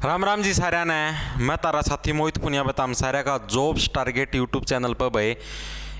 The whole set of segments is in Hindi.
राम राम जी साਰਿਆਂ ने मैं तारा साथी मोहित पुनिया बताम सारा का जॉब्स टारगेट यूट्यूब चैनल पर भाई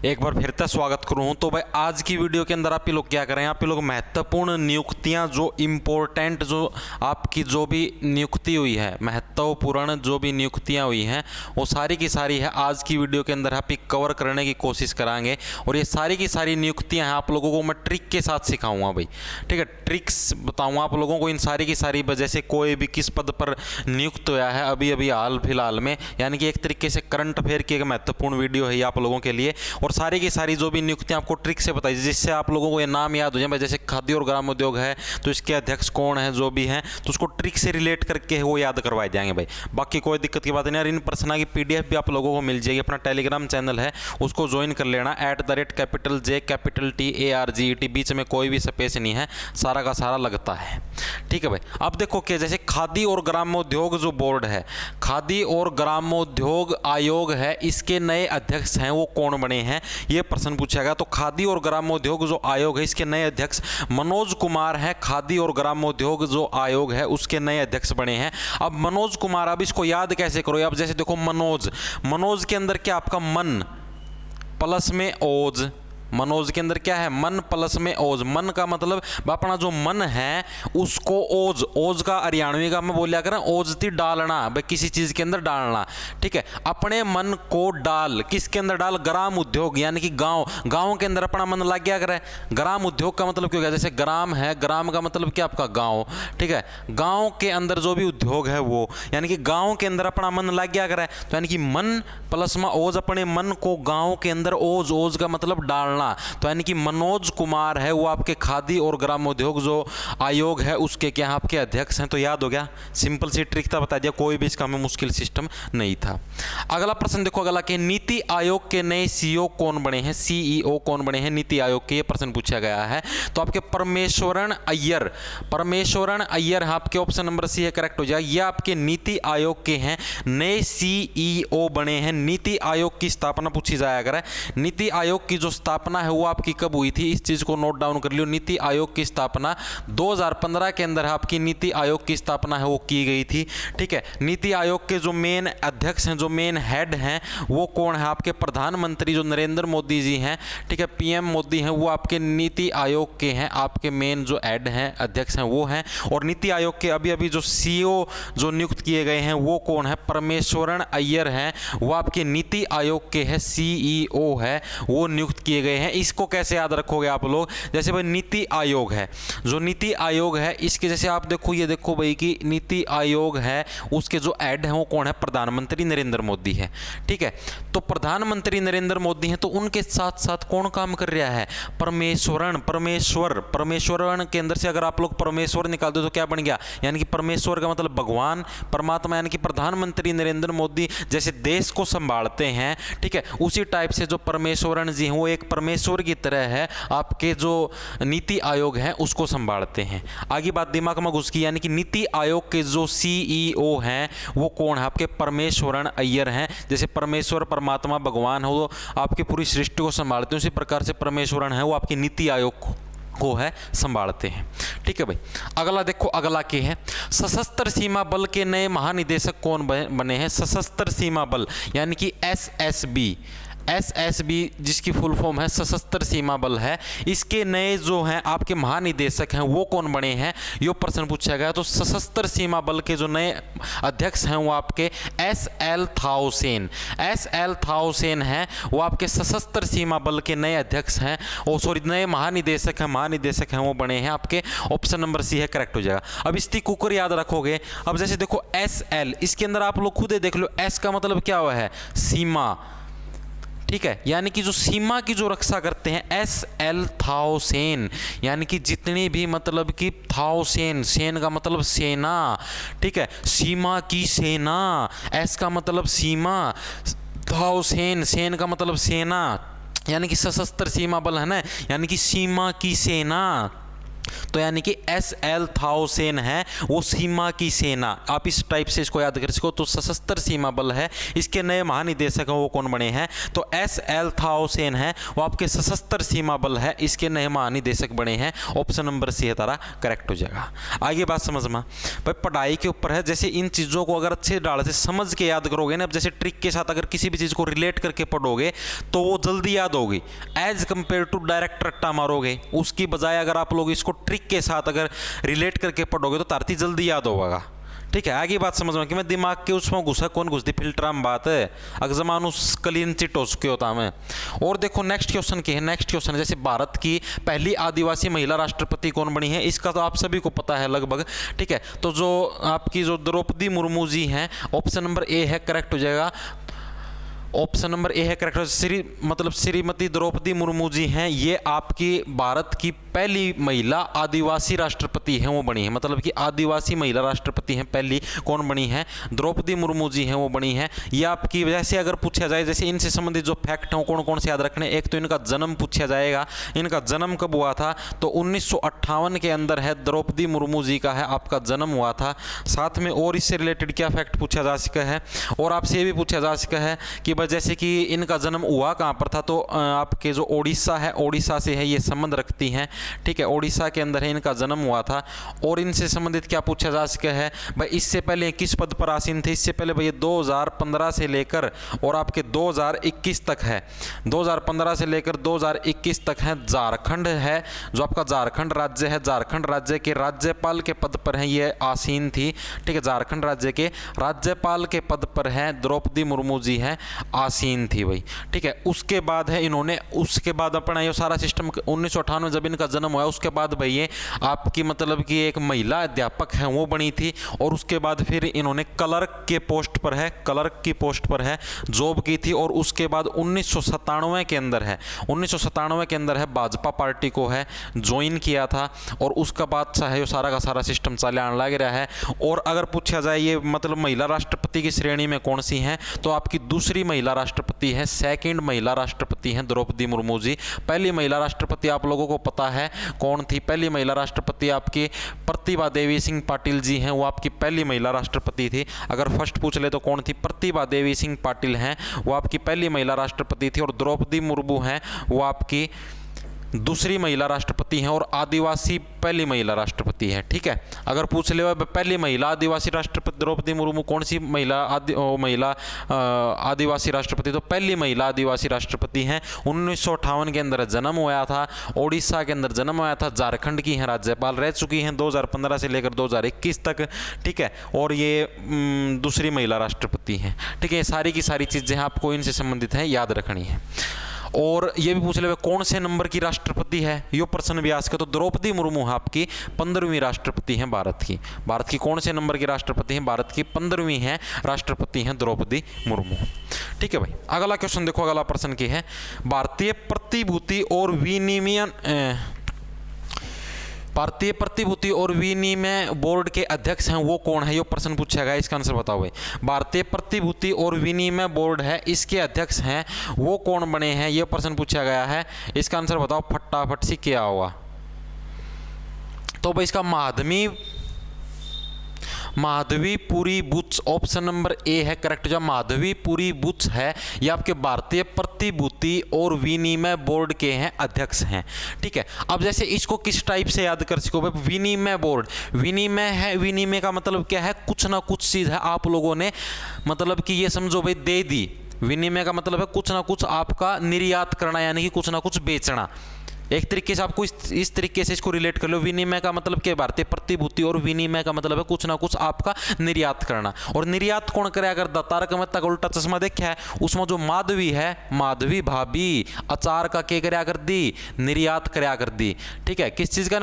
एक बार फिर से स्वागत करूँ। तो भाई आज की वीडियो के अंदर आप ही लोग क्या करें, आप ही लोग महत्वपूर्ण नियुक्तियां जो इम्पोर्टेंट जो आपकी जो भी नियुक्ति हुई है, महत्वपूर्ण जो भी नियुक्तियां हुई हैं वो सारी की सारी है आज की वीडियो के अंदर आप ही कवर करने की कोशिश करांगे। और ये सारी की सारी नियुक्तियां हैं आप लोगों को मैं ट्रिक के साथ सिखाऊंगा भाई, ठीक है। ट्रिक्स बताऊंगा आप लोगों को इन सारी की सारी वजह से कोई भी किस पद पर नियुक्त हुआ है अभी अभी हाल फिलहाल में, यानी कि एक तरीके से करंट अफेयर की एक महत्वपूर्ण वीडियो है ये आप लोगों के लिए। और सारी की सारी जो भी नियुक्तियां आपको ट्रिक से बताई जिससे आप लोगों को ये नाम याद हो जाए भाई, जैसे खादी और ग्रामोद्योग है तो इसके अध्यक्ष कौन है जो भी हैं तो उसको ट्रिक से रिलेट करके वो याद करवाए जाएंगे भाई। बाकी कोई दिक्कत की बात नहीं। और इन पर्सनल की PDF भी आप लोगों को मिल जाएगी, अपना टेलीग्राम चैनल है उसको ज्वाइन कर लेना @JTARGET, बीच में कोई भी स्पेस नहीं है, सारा का सारा लगता है, ठीक है भाई। अब देखो कि जैसे खादी और ग्रामोद्योग जो बोर्ड है, खादी और ग्रामोद्योग आयोग है, इसके नए अध्यक्ष हैं वो कौन बने हैं ये प्रश्न पूछा गया। तो खादी और ग्रामोद्योग जो आयोग है इसके नए अध्यक्ष मनोज कुमार हैं। खादी और ग्रामोद्योग जो आयोग है उसके नए अध्यक्ष बने हैं। अब मनोज कुमार, अब इसको याद कैसे करो, अब जैसे देखो मनोज, मनोज के अंदर क्या आपका मन प्लस में ओज, मनोज के अंदर क्या है मन प्लस में ओज, मन का मतलब अपना जो मन है उसको ओज, ओज का हरियाणवी का मैं बोलिया करें ओज थी डालना भाई, किसी चीज के अंदर डालना, ठीक है। अपने मन को डाल, किसके अंदर डाल, ग्राम उद्योग यानी कि गांव, गांव के अंदर अपना मन लग गया करे। ग्राम उद्योग का मतलब क्यों गया, जैसे ग्राम है, ग्राम का मतलब क्या आपका गांव, ठीक है। गांव के अंदर जो भी उद्योग है वो यानी कि गांव के अंदर अपना मन लग गया करे, तो यानी कि मन प्लस में ओज, अपने मन को गांव के अंदर ओज, ओज का मतलब डालना, तो यानी कि मनोज कुमार है वो आपके खादी और ग्रामोद्योग जो आयोग है उसके क्या आपके अध्यक्ष हैं। तो याद हो गया, सिंपल सी ट्रिक था, बता दिया, कोई भी इसका हमें मुश्किल सिस्टम नहीं था। अगला प्रश्न देखो, अगला के नीति आयोग के नए CEO कौन बने हैं, CEO कौन बने हैं नीति आयोग के, ये प्रश्न पूछा गया है। तो आपके परमेश्वरन अय्यर, परमेश्वरन अय्यर आपके ऑप्शन नंबर सी है करेक्ट हो जाए। ये आपके नीति आयोग के हैं नए CEO बने हैं। नीति आयोग की स्थापना पूछी जाया करे, नीति आयोग की जो स्थापना है वो आपकी कब हुई थी, इस चीज को नोट डाउन कर लियो। नीति आयोग की स्थापना 2015 के अंदर आपकी नीति आयोग की स्थापना है वो की गई थी, ठीक है। नीति आयोग के जो मेन अध्यक्ष हैं, जो मेन हेड हैं वो कौन है, आपके प्रधानमंत्री जो नरेंद्र मोदी जी हैं, ठीक है, PM मोदी हैं, वो आपके नीति आयोग के हैं, आपके मेन जो हेड हैं अध्यक्ष हैं वो हैं। और नीति आयोग के अभी अभी जो CEO जो नियुक्त किए गए हैं वो कौन है, परमेश्वरन अय्यर हैं, वो आपके नीति आयोग के है CEO है, वो नियुक्त किए गए हैं। इसको कैसे याद रखोगे आप लोग, जैसे भाई नीति आयोग है, जो नीति आयोग है इसके जैसे आप देखो, ये देखो भाई कि नीति आयोग है उसके जो हेड है वो कौन है, प्रधानमंत्री नरेंद्र मोदी है, ठीक है। तो प्रधानमंत्री नरेंद्र मोदी हैं तो उनके साथ साथ कौन काम कर रहा है, परमेश्वरन, परमेश्वर, परमेश्वरन के अंदर से अगर आप लोग परमेश्वर निकाल दो तो क्या बन गया, यानी कि परमेश्वर का मतलब भगवान, परमात्मा, यानी कि प्रधानमंत्री नरेंद्र मोदी जैसे देश को संभालते हैं, ठीक है, उसी टाइप से जो परमेश्वरन जी हैं वो एक परमेश्वर की तरह है, आपके जो नीति आयोग है उसको संभालते हैं। आगे बात दिमाग में घुस गई, यानी कि नीति आयोग के जो CEO हैं वो कौन है, आपके परमेश्वरन अय्यर हैं। जैसे परमेश्वर परमात्मा भगवान हो वो आपकी पूरी सृष्टि को संभालते हैं, उसी प्रकार से परमेश्वरन है वो आपकी नीति आयोग को है संभालते हैं, ठीक है भाई। अगला देखो, अगला के है सशस्त्र सीमा बल के नए महानिदेशक कौन बने हैं, सशस्त्र सीमा बल यानी कि SSB जिसकी फुल फॉर्म है सशस्त्र सीमा बल है, इसके नए जो हैं आपके महानिदेशक हैं वो कौन बने हैं, ये प्रश्न पूछा गया। तो सशस्त्र सीमा बल के जो नए अध्यक्ष हैं वो आपके SL थाउसेन हैं, वो आपके सशस्त्र सीमा बल के नए अध्यक्ष हैं, ओ सॉरी नए महानिदेशक हैं वो बने हैं, आपके ऑप्शन नंबर सी है करेक्ट हो जाएगा। अब इसकी कुकर याद रखोगे, अब जैसे देखो SL, इसके अंदर आप लोग खुद देख लो, S का मतलब क्या हुआ है, सीमा, ठीक है, यानी कि जो सीमा की जो रक्षा करते हैं SL थाउसेन, यानी कि जितनी भी मतलब कि थाउसेन, सेन का मतलब सेना, ठीक है, सीमा की सेना, S का मतलब सीमा, थाउसेन, सेन का मतलब सेना, यानी कि सशस्त्र सीमा बल है ना, यानी कि सीमा की सेना, तो यानी कि SL थाउसेन है वो सीमा की सेना, आप इस टाइप से इसको याद कर सको। तो सशस्त्र सीमा बल है, इसके नए महानिदेशक हैं वो कौन बने हैं, तो SL थाउसेन है वो आपके सशस्त्र सीमा बल है, इसके नए महानिदेशक बने हैं। ऑप्शन नंबर सी है तारा करेक्ट हो जाएगा। आगे बात समझ में भाई, पढ़ाई के ऊपर है, जैसे इन चीज़ों को अगर अच्छे डाल से समझ के याद करोगे ना, अब जैसे ट्रिक के साथ अगर किसी भी चीज़ को रिलेट करके पढ़ोगे तो वो जल्दी याद होगी एज कंपेयर टू डायरेक्ट रट्टा मारोगे। उसकी बजाय अगर आप लोग इसको ट्रिक के साथ अगर रिलेट करके पढ़ोगे तो तारती जल्दी याद होगा। ठीक है, आगे बात समझ में कि मैं दिमाग के उसमें घुसा कौन घुसती फिल्टर में बात है, अगजमानुस कलीन चिट हो चुके होता मैं। और देखो नेक्स्ट क्वेश्चन की है, नेक्स्ट क्वेश्चन है जैसे भारत की पहली आदिवासी महिला राष्ट्रपति कौन बनी है, इसका तो आप सभी को पता है लगभग। ठीक है, तो जो आपकी जो द्रौपदी मुर्मू जी हैं, ऑप्शन नंबर ए है करेक्ट हो जाएगा। ऑप्शन नंबर ए है करेक्ट। श्रीमती द्रौपदी मुर्मू जी हैं, ये आपकी भारत की पहली महिला आदिवासी राष्ट्रपति हैं वो बनी है, मतलब कि आदिवासी महिला राष्ट्रपति हैं पहली कौन बनी है, द्रौपदी मुर्मू जी हैं वो बनी है। ये आपकी वजह से अगर पूछा जाए जैसे इनसे संबंधित जो फैक्ट हैं कौन कौन से याद रखने, एक तो इनका जन्म पूछा जाएगा, इनका जन्म कब हुआ था, तो 1958 के अंदर है द्रौपदी मुर्मू जी का है आपका जन्म हुआ था। साथ में और इससे रिलेटेड क्या फैक्ट पूछा जा सका है, और आपसे ये भी पूछा जा सका है कि जैसे कि इनका जन्म हुआ कहाँ पर था, तो आपके जो ओडिशा है, ओडिशा से है ये संबंध रखती हैं। ठीक है, ओडिशा के अंदर है इनका जन्म हुआ था। और इनसे संबंधित क्या पूछा जा सका है भाई, इससे पहले किस पद पर आसीन थे, इससे पहले भाई 2015 से लेकर और आपके 2021 तक है, 2015 से लेकर 2021 तक है झारखंड है, जो आपका झारखंड राज्य है, झारखंड राज्य के राज्यपाल के पद पर है ये आसीन थी। ठीक है, झारखंड राज्य के राज्यपाल के पद पर है द्रौपदी मुर्मू जी हैं आसीन थी भाई। ठीक है, उसके बाद है इन्होंने, उसके बाद अपना ये सारा सिस्टम 1958 जब इनका जन्म हुआ उसके बाद भाई ये आपकी मतलब कि एक महिला अध्यापक है वो बनी थी। और उसके बाद फिर इन्होंने क्लर्क के पोस्ट पर है, क्लर्क की पोस्ट पर है जॉब की थी। और उसके बाद 1997 के अंदर है, 1997 के अंदर है भाजपा पार्टी को है ज्वाइन किया था। और उसका बाद सा है सारा का सारा सिस्टम चले आने लग रहा है। और अगर पूछा जाए ये मतलब महिला राष्ट्रपति की श्रेणी में कौन सी हैं, तो आपकी दूसरी महिला राष्ट्रपति है, सेकंड महिला राष्ट्रपति हैं द्रौपदी मुर्मू जी। पहली महिला राष्ट्रपति आप लोगों को पता है कौन थी, पहली महिला राष्ट्रपति आपकी प्रतिभा देवी सिंह पाटिल जी हैं, वो आपकी पहली महिला राष्ट्रपति थी। अगर फर्स्ट पूछ ले तो कौन थी, प्रतिभा देवी सिंह पाटिल हैं, वो आपकी पहली महिला राष्ट्रपति थी। और द्रौपदी मुर्मू हैं वो आपकी दूसरी महिला राष्ट्रपति हैं और आदिवासी पहली महिला राष्ट्रपति है। ठीक है, अगर पूछ ले पहली महिला आदिवासी राष्ट्रपति द्रौपदी मुर्मू कौन सी महिला आदिवासी राष्ट्रपति, तो पहली महिला आदिवासी राष्ट्रपति हैं। 1958 के अंदर जन्म हुआ था, ओडिशा के अंदर जन्म हुआ था, झारखंड की हैं राज्यपाल, रह चुकी हैं 2015 से लेकर 2021 तक। ठीक है, और ये दूसरी महिला राष्ट्रपति हैं। ठीक है, सारी की सारी चीज़ें आपको इनसे संबंधित हैं, याद रखनी है। और ये भी पूछ ले कौन से नंबर की राष्ट्रपति है, यो प्रश्न भी आ सके, तो द्रौपदी मुर्मू आपकी 15वीं राष्ट्रपति हैं भारत की। भारत की कौन से नंबर की राष्ट्रपति हैं, भारत की 15वीं हैं राष्ट्रपति हैं द्रौपदी मुर्मू। ठीक है भाई, अगला क्वेश्चन देखो, अगला प्रश्न की है भारतीय प्रतिभूति और विनिमय भारतीय प्रतिभूति और विनिमय बोर्ड के अध्यक्ष हैं वो कौन है, ये प्रश्न पूछा गया, इसका आंसर बताओ भाई। भारतीय प्रतिभूति और विनिमय बोर्ड है, इसके अध्यक्ष हैं वो कौन बने हैं, ये प्रश्न पूछा गया है, इसका आंसर बताओ फटाफट से क्या होगा। तो भाई इसका Madhabi Puri Buch, option number A है करेक्ट। जो माधवीपुरी बुच है ये आपके भारतीय प्रतिभूति और विनिमय बोर्ड के हैं अध्यक्ष हैं। ठीक है, अब जैसे इसको किस टाइप से याद कर सको भाई, विनिमय बोर्ड, विनिमय है, विनिमय का मतलब क्या है, कुछ ना कुछ चीज़ है आप लोगों ने मतलब कि ये समझो भाई दे दी। विनिमय का मतलब है कुछ ना कुछ आपका निर्यात करना, यानी कि कुछ ना कुछ बेचना। एक तरीके से आपको इस तरीके से इसको रिलेट कर लो, विनिमय का मतलब क्या, भारतीय प्रतिभूति, और विनिमय का मतलब है कुछ ना कुछ आपका निर्यात करना। और निर्यात कौन करे, अगर तारक मेहता का उल्टा चश्मा देखा है उसमें जो माधवी है, माधवी भाभी अचार का क्या कराया कर दी, निर्यात कराया कर दी। ठीक है, किस चीज़ का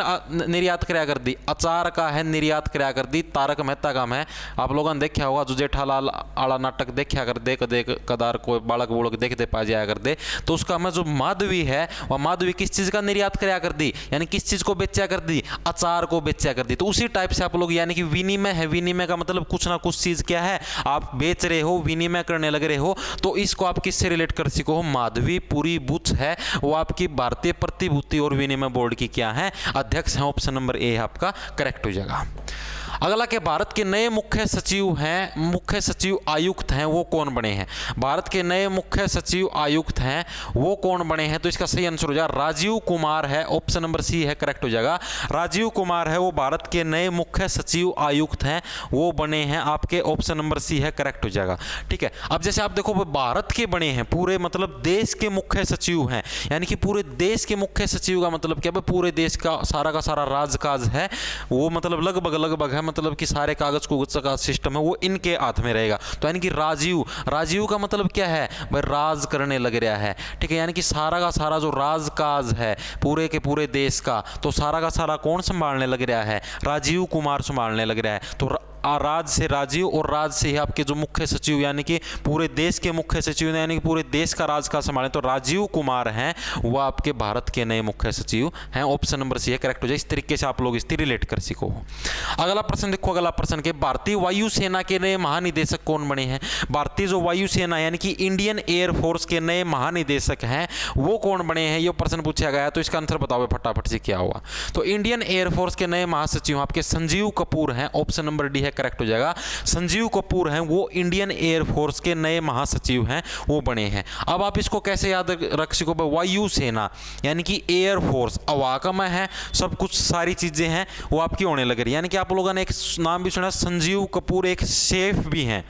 निर्यात कराया कर दी, अचार का है निर्यात कराया कर दी। तारक मेहता का है, आप लोगों ने देखा होगा, जो जेठालाल आला नाटक देखा कर दे, कदे कदार कोई बालक बूलक देखते पा जाया कर दे, तो उसका में जो माधवी है वह माधवी किस चीज़ का निर्यात कराया कर दी, यानी किस चीज को बेचा कर दी, अचार को बेचा कर दी। तो उसी टाइप से आप लोग, यानी कि विनिमय है, विनिमय का मतलब कुछ ना कुछ चीज क्या है आप बेच रहे हो, विनिमय करने लग रहे हो, तो इसको आप किससे रिलेट कर सको, माधवी पुरी बुच है, वो आपकी भारतीय प्रतिभूति और विनिमय बोर्ड की क्या है, अध्यक्ष है। ऑप्शन नंबर ए आपका करेक्ट हो जाएगा। अगला के भारत के नए मुख्य सचिव हैं, मुख्य सचिव आयुक्त हैं, वो कौन बने हैं, भारत के नए मुख्य सचिव आयुक्त हैं वो कौन बने हैं, तो इसका सही आंसर हो जाएगा राजीव कुमार है। ऑप्शन नंबर सी है करेक्ट हो जाएगा, राजीव कुमार है वो भारत के नए मुख्य सचिव आयुक्त हैं, वो बने हैं आपके, ऑप्शन नंबर सी है करेक्ट हो जाएगा। ठीक है, अब जैसे आप देखो भारत के बने हैं, पूरे मतलब देश के मुख्य सचिव हैं, यानी कि पूरे देश के मुख्य सचिव का मतलब क्या है, पूरे देश का सारा राजकाज है वो मतलब लगभग है, मतलब कि सारे कागज कुगज का सिस्टम है वो इनके हाथ में रहेगा। तो यानी कि राजीव का मतलब क्या है भाई, राज करने लग रहा है। ठीक है, यानी कि सारा का सारा जो राजकाज है पूरे के पूरे देश का, तो सारा का सारा कौन संभालने लग रहा है, राजीव कुमार संभालने लग रहा है। तो राज से राजीव और राज से ही आपके जो मुख्य सचिव यानी कि पूरे देश के मुख्य सचिव यानी कि पूरे देश का राज का संभालें, तो राजीव कुमार हैं वो आपके भारत के नए मुख्य सचिव हैं। ऑप्शन नंबर सी है करेक्ट हो जाए। इस तरीके से आप लोग इससे रिलेट कर सको। अगला प्रश्न देखो, अगला प्रश्न के भारतीय वायुसेना के नए महानिदेशक कौन बने हैं, भारतीय जो वायुसेना यानी कि इंडियन एयरफोर्स के नए महानिदेशक हैं वो कौन बने हैं, ये प्रश्न पूछा गया। तो इसका आंसर बताओ फटाफट से क्या हुआ। तो इंडियन एयरफोर्स के नए महासचिव आपके संजीव कपूर हैं, ऑप्शन नंबर डी है करेक्ट हो जाएगा। संजीव कपूर हैं वो इंडियन एयरफोर्स के नए महासचिव हैं वो बने हैं। अब आप इसको कैसे याद रख सको, वायुसेना यानी कि एयरफोर्स अवाकमय है, सब कुछ सारी चीजें हैं वो आपकी होने लग रही है। यानी कि आप लोगों ने एक नाम भी सुना, संजीव कपूर एक शेफ भी हैं,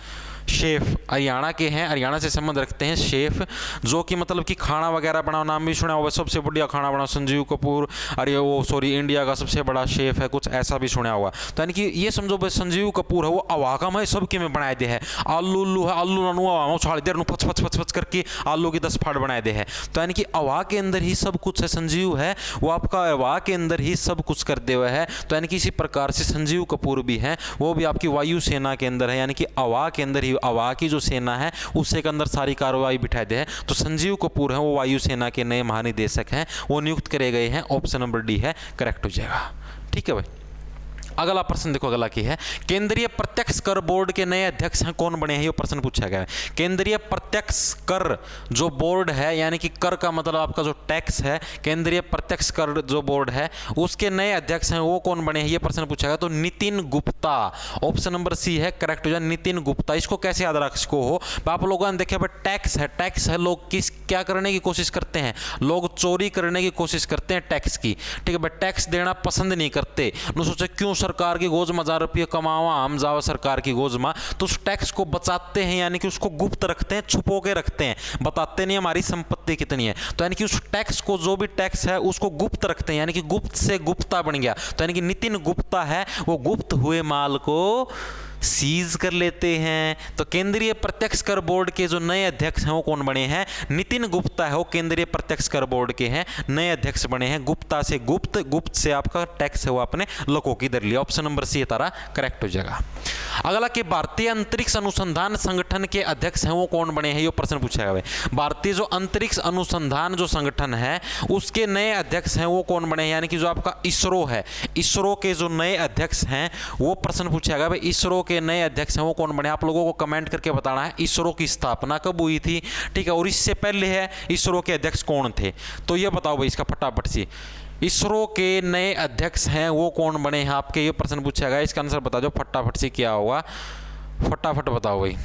शेफ हरियाणा के हैं, हरियाणा से संबंध रखते हैं शेफ, जो कि मतलब कि खाना वगैरह बनाओ, नाम भी सुना हुआ, सबसे बढ़िया खाना बनाओ संजीव कपूर, अरे वो सॉरी इंडिया का सबसे बड़ा शेफ है, कुछ ऐसा भी सुना हुआ। तो यानी कि ये समझो भाई संजीव कपूर है वो अवाकम है, सबके में बनाए दे है, आलू है, आलू नानू छाड़ देर फच करके आलू की 10 फाड़ बनाए दे है। तो यानी कि अवा के अंदर ही सब कुछ है, संजीव है वो आपका अवा के अंदर ही सब कुछ करते हुए है। तो यानी कि इसी प्रकार से संजीव कपूर भी हैं वो भी आपकी वायुसेना के अंदर है, यानी कि अवा के अंदर ही अवा की जो सेना है उससे के अंदर सारी कार्रवाई बिठाए दे है। तो संजीव कपूर हैं वो वायुसेना के नए महानिदेशक हैं, वो नियुक्त करे गए हैं। ऑप्शन नंबर डी है करेक्ट हो जाएगा। ठीक है भाई, अगला प्रश्न देखो, अगला की है केंद्रीय प्रत्यक्ष कर बोर्ड के नए अध्यक्ष हैं कौन बने हैं, ये प्रश्न पूछा गया है। केंद्रीय प्रत्यक्ष कर जो बोर्ड है यानी कि कर का मतलब आपका जो टैक्स है, केंद्रीय प्रत्यक्ष कर जो बोर्ड है उसके नए अध्यक्ष हैं वो कौन बने हैं, ये प्रश्न पूछा गया। तो Nitin Gupta, option number C है करेक्ट हो जाए, नितिन गुप्ता। इसको कैसे याद रख सको हो, आप लोगों ने देखा टैक्स है, लोग किस क्या करने की कोशिश करते हैं, लोग चोरी करने की कोशिश करते हैं टैक्स की। ठीक है भाई, टैक्स देना पसंद नहीं करते, न सोचे क्यों सरकार की गोज में 1000 रुपये कमावा, हम जावा सरकार की गोज में, तो उस टैक्स को बचाते हैं यानी कि उसको गुप्त रखते हैं, छुपो के रखते हैं, बताते नहीं हमारी संपत्ति कितनी है। तो यानी कि उस टैक्स को, जो भी टैक्स है उसको गुप्त रखते हैं, यानी कि गुप्त से गुप्ता बन गया। तो यानी कि नितिन गुप्ता है वो गुप्त हुए माल को सीज कर लेते हैं। तो केंद्रीय प्रत्यक्ष कर बोर्ड के जो नए अध्यक्ष हैं वो कौन बने हैं, नितिन गुप्ता है वो केंद्रीय प्रत्यक्ष कर बोर्ड के हैं नए अध्यक्ष बने हैं। गुप्ता से गुप्त, गुप्त से आपका टैक्स है वो आपने लको की दर लिया। ऑप्शन नंबर सी तारा करेक्ट हो जाएगा। अगला के भारतीय अंतरिक्ष अनुसंधान संगठन के अध्यक्ष हैं वो कौन बने हैं, ये प्रश्न पूछा गया। भारतीय जो अंतरिक्ष अनुसंधान जो संगठन है उसके नए अध्यक्ष हैं वो कौन बने हैं, यानी कि जो आपका इसरो है, इसरो के जो नए अध्यक्ष हैं वो प्रश्न पूछा गया। भाई इसरो के नए अध्यक्ष हैं वो कौन बने, आप लोगों को कमेंट करके बताना है इसरो की स्थापना कब हुई थी। ठीक है, और इससे पहले है इसरो के अध्यक्ष कौन थे, तो ये बताओ भाई इसका फटाफट से। इसरो के नए अध्यक्ष हैं वो कौन बने हैं आपके, ये प्रश्न पूछा गया। इसका आंसर बता दो फटाफट से क्या होगा, फटाफट बताओ भाई।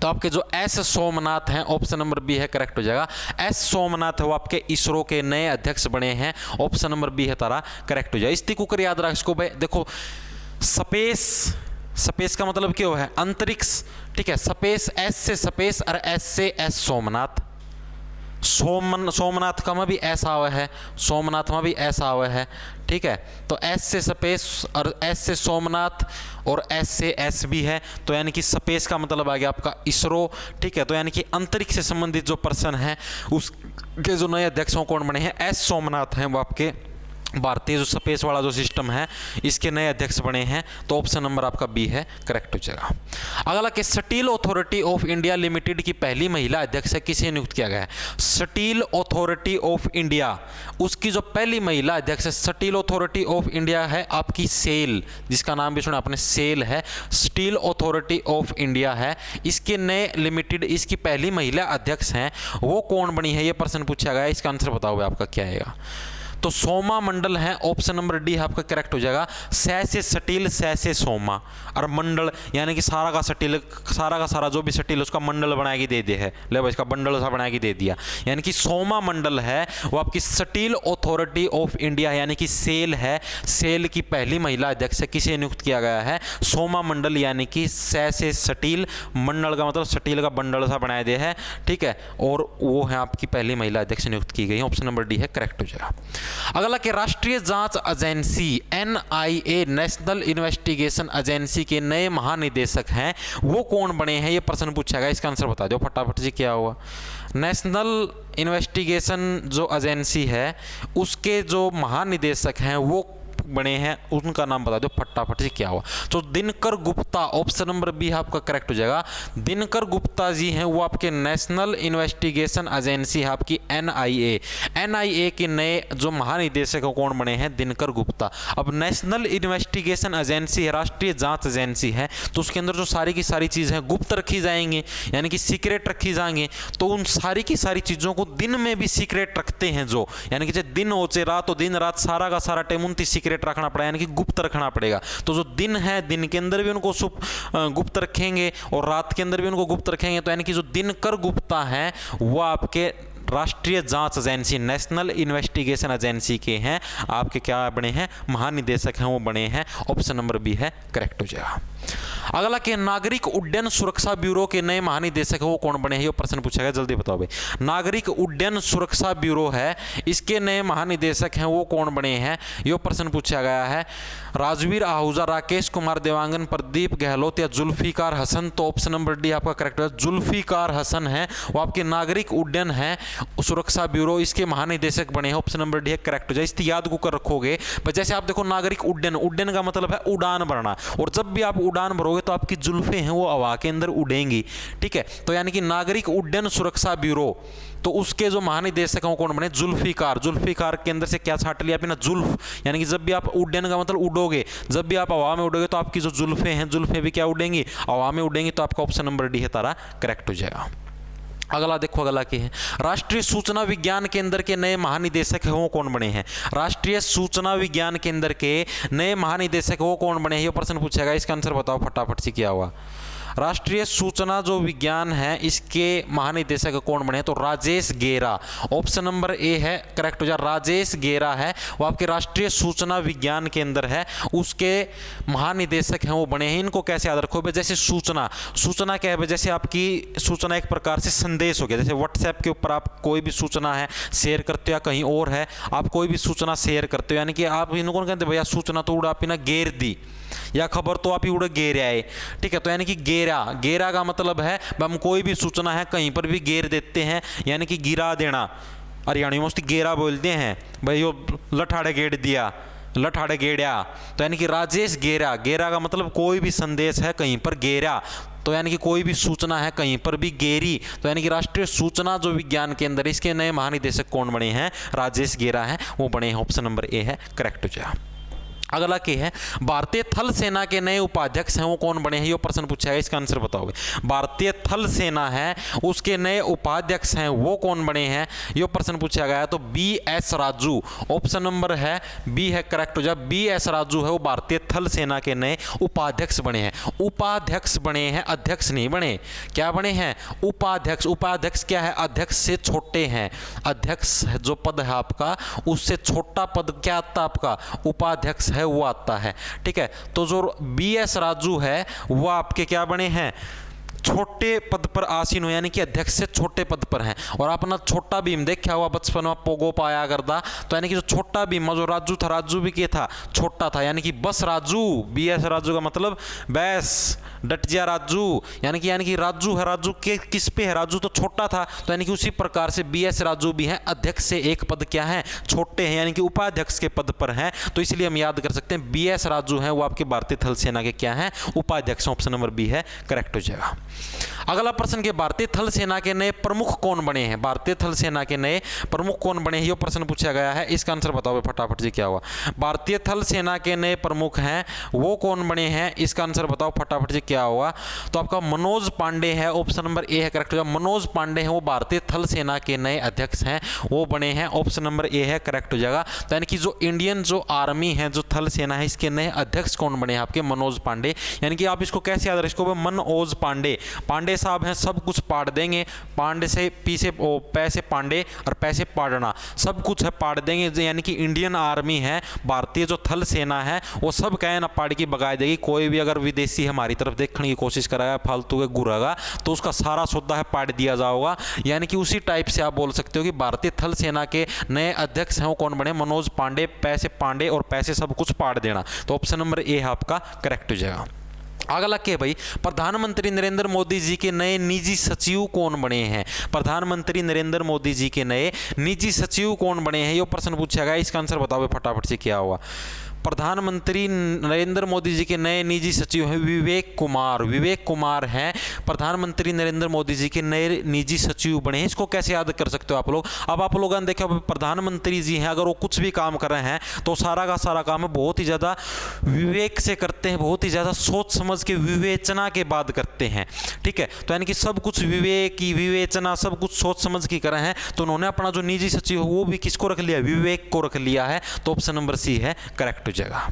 तो आपके जो एस सोमनाथ हैं, ऑप्शन नंबर बी है करेक्ट हो जाएगा। एस सोमनाथ है वो आपके इसरो के नए अध्यक्ष बने हैं, ऑप्शन नंबर बी है तारा करेक्ट हो जाए। इस को कर याद रख इसको भाई। देखो स्पेस का मतलब क्या है, अंतरिक्ष। ठीक है, स्पेस एस से स्पेस और एस से एस सोमनाथ। सोमनाथ का में भी ऐसा हुआ है, सोमनाथ में भी ऐसा हुआ है। ठीक है, तो एस से स्पेस और एस से सोमनाथ और एस से एस भी है, तो यानी कि स्पेस का मतलब आ गया आपका इसरो। ठीक है, तो यानी कि अंतरिक्ष से संबंधित जो पर्सन है उसके जो नए अध्यक्ष कौन बने हैं, एस सोमनाथ हैं वो आपके भारतीय जो स्पेस वाला जो सिस्टम है इसके नए अध्यक्ष बने हैं, तो ऑप्शन नंबर आपका बी है, करेक्ट हो जाएगा। अगला कि steel authority of India limited की पहली महिला अध्यक्ष किसे नियुक्त किया गया है? स्टील अथॉरिटी ऑफ इंडिया, उसकी जो पहली महिला अध्यक्ष है स्टील अथॉरिटी ऑफ इंडिया है आपकी सेल, जिसका नाम भी सुना आपने, सेल है, स्टील अथॉरिटी ऑफ इंडिया है। इसके नए लिमिटेड इसकी पहली महिला अध्यक्ष हैं, वो कौन बनी है, ये प्रश्न पूछा गया है। इसका आंसर बताओ आपका क्या आएगा? तो सोमा मंडल है, ऑप्शन नंबर डी आपका करेक्ट हो जाएगा। सै से स्टील, सै से सोमा, और मंडल यानी कि सारा का स्टील, सारा का सारा जो भी स्टील उसका मंडल बना के दे दिया है, ले भाई इसका बंडल सा बना के दे दिया, यानी कि सोमा मंडल है वो आपकी स्टील अथॉरिटी ऑफ इंडिया यानी कि सेल है, सेल की पहली महिला अध्यक्ष किसे नियुक्त किया गया है? सोमा मंडल, यानी कि सै से स्टील, मंडल का मतलब स्टील का बंडल सा बनाया दिया है, ठीक है, और वो है आपकी पहली महिला अध्यक्ष नियुक्त की गई, ऑप्शन नंबर डी है, करेक्ट हो जाएगा। अगला कि राष्ट्रीय जांच agency NIA national investigation agency के नए महानिदेशक हैं, वो कौन बने हैं, ये प्रश्न पूछा गया। इसका आंसर बता दो फटाफट जी, क्या हुआ? नेशनल इन्वेस्टिगेशन जो एजेंसी है उसके जो महानिदेशक हैं वो बने हैं, उनका नाम बता दो फटाफट से, क्या हुआ? तो Dinkar Gupta, option number B आपका करेक्ट हो जाएगा। दिनकर गुप्ता जी हैं वो आपके नेशनल इन्वेस्टिगेशन एजेंसी है आपकी NIA के नए जो महानिदेशक कौन बने हैं? दिनकर गुप्ता। अब नेशनल इन्वेस्टिगेशन एजेंसी है, राष्ट्रीय जांच एजेंसी है, तो उसके अंदर जो सारी की सारी चीज़ें गुप्त रखी जाएंगी, यानी कि सीक्रेट रखी जाएंगी, तो उन सारी की सारी चीज़ों को दिन में भी सीक्रेट रखते हैं, जो यानी कि जब दिन हो चाहे रात हो, दिन रात सारा का सारा टाइम उनकी सीक्रेट रखना पड़ेगा, यानी कि गुप्त रखना पड़ेगा। तो जो दिन है, दिन के अंदर भी उनको गुप्त रखेंगे और रात के अंदर भी उनको गुप्त रखेंगे, तो यानी कि जो दिनकर गुप्ता हैं वो आपके राष्ट्रीय जांच एजेंसी नेशनल इन्वेस्टिगेशन एजेंसी के हैं, आपके क्या बने हैं? महानिदेशक हैं, वो बने हैं, ऑप्शन नंबर बी है, करेक्ट हो जाएगा। अगला के नागरिक उड्डयन सुरक्षा ब्यूरो के नए महानिदेशक वो कौन बने हैं, ये प्रश्न पूछा गया, जल्दी बताओ भाई। नागरिक उड्डयन सुरक्षा ब्यूरो है, इसके नए महानिदेशक हैं वो कौन बने हैं, ये प्रश्न पूछा गया है। राजवीर आहूजा, राकेश कुमार देवांगन, प्रदीप गहलोत या जुल्फिकार हसन, तो ऑप्शन नंबर डी आपका करेक्ट है, जुल्फिकार हसन है, वो आपके नागरिक उड्डयन है सुरक्षा ब्यूरो, इसके महानिदेशक बने हैं, ऑप्शन नंबर डी करेक्ट हो जाए। इसकी याद को कर रखोगे, जैसे आप देखो नागरिक उड्डयन, उड्डयन का मतलब है उड़ान भरना, और जब भी आप उड़ान भरोगे तो आपकी जुल्फे हैं वो हवा के अंदर उड़ेंगी, ठीक है, तो यानी कि नागरिक उड्डयन सुरक्षा ब्यूरो, तो उसके जो महानिदेशक हैं वो कौन बने? जुल्फिकार। जुल्फिकार के अंदर से क्या छाट लिया आपने? जुल्फ, यानी कि जब भी आप उड्डयन का मतलब उड़ोगे, जब भी आप हवा में उड़ोगे तो आपकी जो जुल्फे हैं, जुल्फे भी क्या उड़ेंगी? हवा में उड़ेंगी, तो आपका ऑप्शन नंबर डी है तारा करेक्ट हो जाएगा। अगला देखो, अगला क्या है? राष्ट्रीय सूचना विज्ञान केंद्र के नए महानिदेशक है वो कौन बने हैं? राष्ट्रीय सूचना विज्ञान केंद्र के नए महानिदेशक वो कौन बने हैं, ये प्रश्न पूछेगा, इसका आंसर बताओ फटाफट से, क्या हुआ? राष्ट्रीय सूचना जो विज्ञान है इसके महानिदेशक कौन बने हैं? तो राजेश गेरा, ऑप्शन नंबर ए है, करेक्ट हो जाए। राजेश गेरा है वो आपके राष्ट्रीय सूचना विज्ञान केंद्र है, उसके महानिदेशक हैं वो बने हैं। इनको कैसे याद रखो? जैसे सूचना, सूचना क्या है? जैसे आपकी सूचना एक प्रकार से संदेश हो गया, जैसे व्हाट्सएप के ऊपर आप कोई भी सूचना है शेयर करते हो या कहीं और है आप कोई भी सूचना शेयर करते हो, यानी कि आप इनको कहते भैया सूचना तो उड़ा ना गेर दी, या खबर तो आप ही उड़ गेर आए, ठीक है, तो यानी कि गेरा, गेरा का मतलब है हम कोई भी सूचना है कहीं पर भी गेर देते हैं, यानी कि गिरा देना, हरियाणी में उसकी गेरा बोलते हैं, भाई वो लठाड़े गेड़ दिया, लठाड़े गेड़िया, तो यानी कि राजेश गेरा, गेरा का मतलब कोई भी संदेश है कहीं पर गेरा, तो यानी कि कोई भी सूचना है कहीं पर भी गेरी, तो यानी कि राष्ट्रीय सूचना जो विज्ञान केंद्र इसके नए महानिदेशक कौन बने हैं? राजेश गेरा हैं वो बने हैं, ऑप्शन नंबर ए है, करेक्ट हो जाएगा। अगला क्या है? भारतीय थल सेना के नए उपाध्यक्ष हैं वो कौन बने हैं, ये प्रश्न पूछा है, इसका आंसर बताओगे। भारतीय थल सेना है उसके नए उपाध्यक्ष हैं वो कौन बने हैं, ये प्रश्न पूछा गया है, तो BS राजू, ऑप्शन नंबर है बी है, करेक्ट हो जाए। BS राजू है वो भारतीय थल सेना के नए उपाध्यक्ष बने हैं। उपाध्यक्ष बने हैं, अध्यक्ष नहीं बने, क्या बने हैं? उपाध्यक्ष। उपाध्यक्ष क्या है? अध्यक्ष से छोटे हैं, अध्यक्ष जो पद है आपका उससे छोटा पद क्या आता है आपका? उपाध्यक्ष है वो आता है, ठीक है, तो जो BS राजू है वो आपके क्या बने हैं? छोटे पद पर आसीन हो, यानी कि अध्यक्ष से छोटे पद पर हैं। और अपना छोटा भीम देखा हुआ बचपन में पोगो पाया करता, तो यानी कि जो छोटा भीम जो राजू था, राजू भी क्या था, छोटा था, यानी कि बस राजू, BS राजू का मतलब बैस डट जा राजू, यानी कि राजू है, राजू के किस पे है, राजू तो छोटा था, तो यानी कि उसी प्रकार से BS राजू भी हैं, अध्यक्ष से एक पद क्या है, छोटे हैं, यानी कि उपाध्यक्ष के पद पर हैं। तो इसलिए हम याद कर सकते हैं BS राजू हैं वो आपके भारतीय थल सेना के क्या हैं, उपाध्यक्ष। ऑप्शन नंबर बी है करेक्ट हो जाएगा। अगला प्रश्न के भारतीय थल सेना के नए प्रमुख कौन बने हैं, भारतीय थल सेना के नए प्रमुख कौन बने हैं, ये प्रश्न पूछा गया है। इसका आंसर बताओ फटाफट जी क्या हुआ। भारतीय थल सेना के नए प्रमुख हैं वो कौन बने हैं, इसका आंसर बताओ फटाफट जी क्या हुआ। तो आपका मनोज पांडे है, ऑप्शन नंबर ए है करेक्ट हो जाएगा। मनोज पांडे हैं वो भारतीय थल सेना के नए अध्यक्ष हैं, वो बने हैं, ऑप्शन नंबर ए है करेक्ट हो जाएगा। तो यानी कि जो इंडियन जो आर्मी है, जो थल सेना है, इसके नए अध्यक्ष कौन बने हैं आपके, मनोज पांडे। यानी कि आप इसको कैसे याद रखो, मनोज पांडे, पांडे साहब हैं, सब कुछ पाड़ देंगे, पांडे से पीछे पैसे पांडे और पैसे पाड़ना, सब कुछ है पाड़ देंगे। यानी कि इंडियन आर्मी है, भारतीय जो थल सेना है, वो सब कहे ना पाड़ की बगा देगी। कोई भी अगर विदेशी हमारी तरफ देखने की कोशिश कराया फालतू के गुरागा, तो उसका सारा सौदा है पाड़ दिया जाएगा। यानी कि उसी टाइप से आप बोल सकते हो कि भारतीय थल सेना के नए अध्यक्ष हैं वो कौन बने, मनोज पांडे, पैसे पांडे और पैसे सब कुछ पाड़ देना। तो ऑप्शन नंबर ए है आपका करेक्ट हो जाएगा। अगला क्या भाई, प्रधानमंत्री नरेंद्र मोदी जी के नए निजी सचिव कौन बने हैं, प्रधानमंत्री नरेंद्र मोदी जी के नए निजी सचिव कौन बने हैं, ये प्रश्न पूछा गया। इसका आंसर बताओ फटाफट से क्या हुआ। प्रधानमंत्री नरेंद्र मोदी जी के नए निजी सचिव हैं विवेक कुमार, विवेक कुमार हैं प्रधानमंत्री नरेंद्र मोदी जी के नए निजी सचिव बने हैं। इसको कैसे याद कर सकते हो आप लोग। अब आप लोगों ने देखा प्रधानमंत्री जी हैं, अगर वो कुछ भी काम कर रहे हैं तो सारा का सारा काम है बहुत ही ज़्यादा विवेक से करते हैं, बहुत ही ज़्यादा सोच समझ के विवेचना के बाद करते हैं, ठीक है। तो यानी कि सब कुछ विवेक की विवेचना, सब कुछ सोच समझ के कर रहे हैं। तो उन्होंने अपना जो निजी सचिव वो भी किसको रख लिया, विवेक को रख लिया है। तो ऑप्शन नंबर सी है करेक्ट हो जाएगा।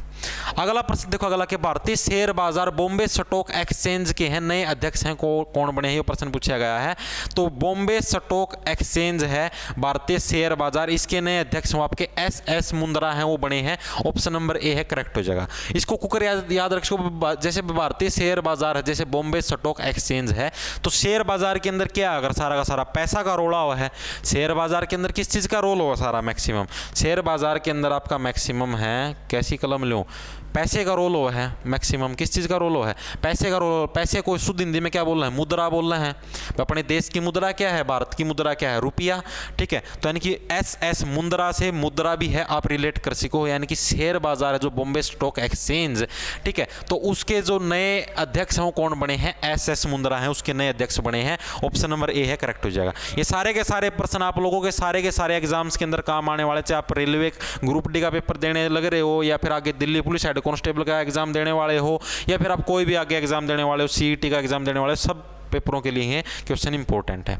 अगला प्रश्न देखो, अगला के भारतीय शेयर बाजार बॉम्बे स्टॉक एक्सचेंज के हैं नए अध्यक्ष हैं कौन बने हैं, ये प्रश्न पूछा गया है। तो बॉम्बे स्टॉक एक्सचेंज है भारतीय शेयर बाजार, इसके नए अध्यक्ष हैं आपके SS मुंद्रा हैं, वो बने हैं। ऑप्शन नंबर ए है करेक्ट हो जाएगा। इसको कुकर याद रखो, जैसे भारतीय शेयर बाजार है, जैसे बॉम्बे स्टॉक एक्सचेंज है, तो शेयर बाजार के अंदर क्या अगर सारा का सारा पैसा का रोला हुआ है। शेयर बाजार के अंदर किस चीज़ का रोल होगा सारा मैक्सिमम, शेयर बाजार के अंदर आपका मैक्सिमम है, कैसी कलम लो, पैसे का रोल हो है मैक्सिमम, किस चीज़ का रोल हो है, पैसे का रोल। पैसे को शुद्ध हिंदी में क्या बोल रहे हैं, मुद्रा बोल रहे हैं। अपने देश की मुद्रा क्या है, भारत की मुद्रा क्या है, रुपया, ठीक है। तो यानी कि SS मुद्रा से मुद्रा भी है, आप रिलेट कर सको, यानी कि शेयर बाजार है जो बॉम्बे स्टॉक एक्सचेंज, ठीक है। तो उसके जो नए अध्यक्ष हैं वो कौन बने हैं, SS मुद्रा है, उसके नए अध्यक्ष बने हैं। ऑप्शन नंबर ए है करेक्ट हो जाएगा। ये सारे के सारे प्रश्न आप लोगों के सारे एग्जाम्स के अंदर काम आने वाले, चाहे आप रेलवे ग्रुप डी का पेपर देने लग रहे हो, या फिर आगे दिल्ली पुलिस हेड कांस्टेबल का एग्जाम देने वाले हो, या फिर आप कोई भी आगे एग्जाम देने वाले हो, CET का एग्जाम देने वाले हो, सब पेपरों के लिए हैं क्वेश्चन इंपॉर्टेंट है।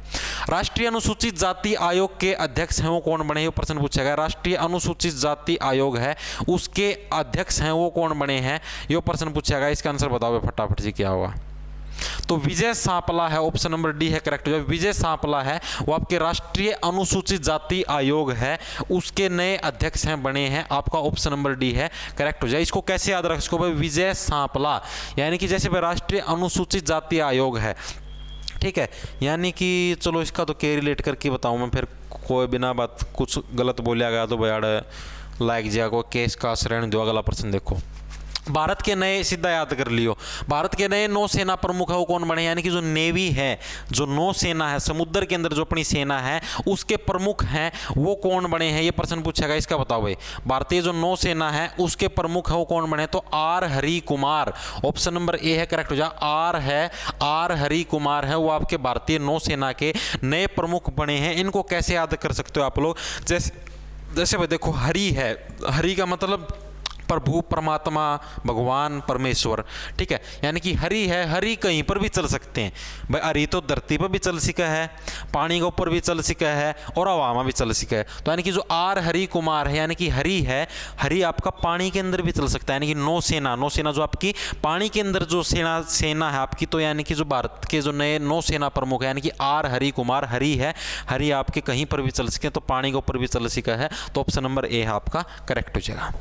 राष्ट्रीय अनुसूचित जाति आयोग के अध्यक्ष हैं वो कौन बने हैं, प्रश्न पूछा गया। राष्ट्रीय अनुसूचित जाति आयोग है उसके अध्यक्ष हैं वो कौन बने हैं, ये प्रश्न पूछा गया। इसका आंसर बताओ फटाफट जी क्या होगा। तो विजय सांपला है, ऑप्शन नंबर डी है करेक्ट हो जाएगा। विजय सांपला है वो आपके राष्ट्रीय अनुसूचित जाति आयोग है उसके नए अध्यक्ष हैं बने हैं, आपका ऑप्शन नंबर डी है करेक्ट हो जाए। इसको कैसे याद रख इसको भाई, विजय सांपला, यानी कि जैसे भाई राष्ट्रीय अनुसूचित जाति आयोग है, ठीक है। यानी कि चलो इसका तो क्या रिलेट करके बताऊं मैं, फिर कोई बिना बात कुछ गलत बोलिया गया तो भाई लाइक जिया को केस का श्रेणी दो। अगला प्रश्न देखो, भारत के नए, सीधा याद कर लियो, भारत के नए नौसेना प्रमुख है वो कौन बने, यानी कि जो नेवी है, जो नौसेना है, समुद्र के अंदर जो अपनी सेना है उसके प्रमुख हैं वो कौन बने हैं, ये प्रश्न पूछेगा। इसका बताओ भाई, भारतीय जो नौसेना है उसके प्रमुख है वो कौन बने, तो R Hari Kumar, option number A है करेक्ट हो जा। R हरि कुमार है वो आपके भारतीय नौसेना के नए प्रमुख बने हैं। इनको कैसे याद कर सकते हो आप लोग, जैसे भाई देखो, हरि है, हरि का मतलब प्रभु, परमात्मा, भगवान, परमेश्वर, ठीक है। यानी कि हरि है, हरि कहीं पर भी चल सकते हैं भाई, हरि तो धरती पर भी चल सका है, पानी के ऊपर भी चल सका है और हवा में भी चल सका है। तो यानी कि जो R हरि कुमार है, यानी कि हरि है, हरि आपका पानी के अंदर भी चल सकता है, यानी कि नौसेना जो आपकी पानी के अंदर जो सेना है आपकी, तो यानी कि जो भारत के जो नए नौसेना प्रमुख है, यानी कि R हरि कुमार, हरि है, हरि आपके कहीं पर भी चल सके, तो पानी के ऊपर भी चल सका है। तो ऑप्शन नंबर ए है आपका करेक्ट हो जाएगा।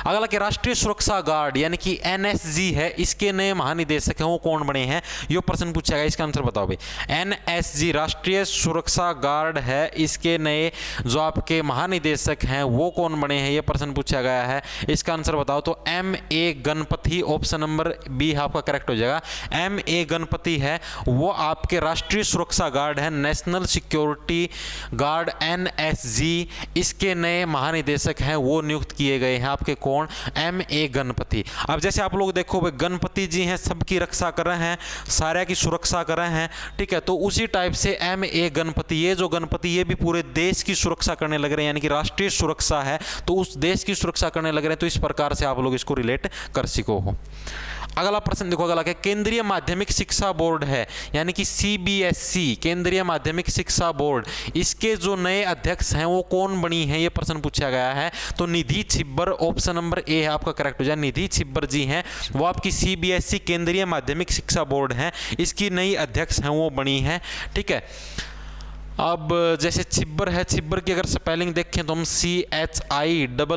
अगला कि राष्ट्रीय सुरक्षा गार्ड यानी कि एनएसजी है, इसके नए महानिदेशक हैं वो कौन बने हैं, ये प्रश्न पूछा गया। इसका आंसर बताओ भाई। एनएसजी राष्ट्रीय सुरक्षा गार्ड है, इसके नए जो आपके महानिदेशक हैं वो कौन बने हैं, ये प्रश्न पूछा गया है। इसका आंसर बताओ। तो M A Ganapathi, option number B आपका करेक्ट हो जाएगा। एम ए गणपति है वो आपके राष्ट्रीय सुरक्षा गार्ड है, नेशनल सिक्योरिटी गार्ड एनएसजी, इसके नए महानिदेशक हैं वो नियुक्त किए गए हैं आपके कौन, एम ए गणपति। अब जैसे आप लोग देखो भाई, गणपति जी हैं सबकी रक्षा कर रहे हैं, सारे की सुरक्षा कर रहे हैं, ठीक है। तो उसी टाइप से एम ए गणपति, ये जो गणपति ये भी पूरे देश की सुरक्षा करने लग रहे हैं, यानी कि राष्ट्रीय सुरक्षा है तो उस देश की सुरक्षा करने लग रहे हैं। तो इस प्रकार से आप लोग इसको रिलेट कर सको हो। अगला प्रश्न देखो, अगला क्या, केंद्रीय माध्यमिक शिक्षा बोर्ड है यानी कि सीबीएसई, केंद्रीय माध्यमिक शिक्षा बोर्ड, इसके जो नए अध्यक्ष हैं वो कौन बनी हैं, ये प्रश्न पूछा गया है। तो निधि छिब्बर, ऑप्शन नंबर ए है आपका करेक्ट हो जाए। निधि छिब्बर जी हैं वो आपकी सीबीएसई केंद्रीय माध्यमिक शिक्षा बोर्ड है, इसकी नई अध्यक्ष हैं वो बनी हैं, ठीक है। अब जैसे छिब्बर है, छिब्बर की अगर स्पेलिंग देखें तो हम CHIBBR